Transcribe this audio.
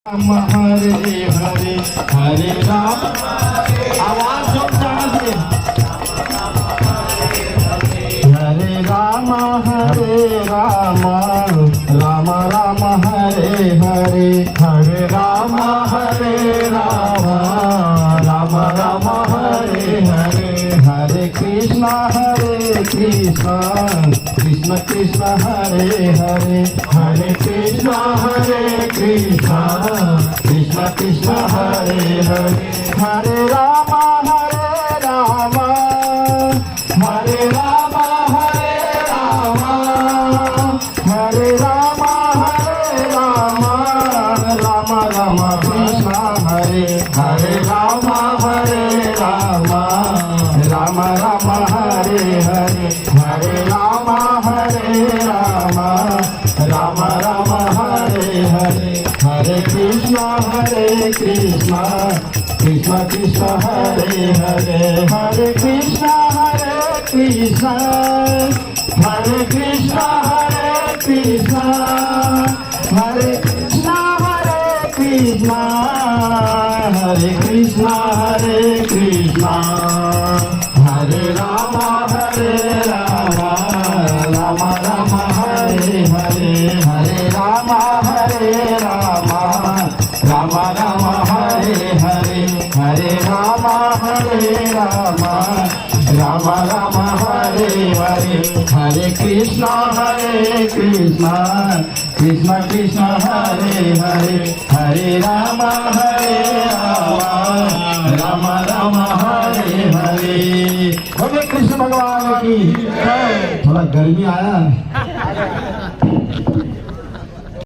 राम हरे हरे हरे राम। आवाज जोरदार से। हरे राम राम राम हरे हरे हरे राम राम राम हरे हरे हरे कृष्ण कृष्ण कृष्ण हरे हरे हरे कृष्ण कृष्ण कृष्ण हरे हरे हरे राम हरे राम हरे राम हरे राम राम राम कृष्ण हरे हरे राम राम राम हरे हरे हरे राम राम राम हरे हरे हरे कृष्ण कृष्ण कृष्ण हरे हरे हरे कृष्ण कृष्ण हरे कृष्ण हरे कृष्ण हरे कृष्ण हरे राम राम राम हरे हरे हरे राम राम राम हरे हरे हरे राम राम राम हरे हरे हरे कृष्ण कृष्ण कृष्ण हरे हरे हरे राम राम राम हरे हरे। बोले कृष्ण भगवान की। थोड़ा गर्मी आया।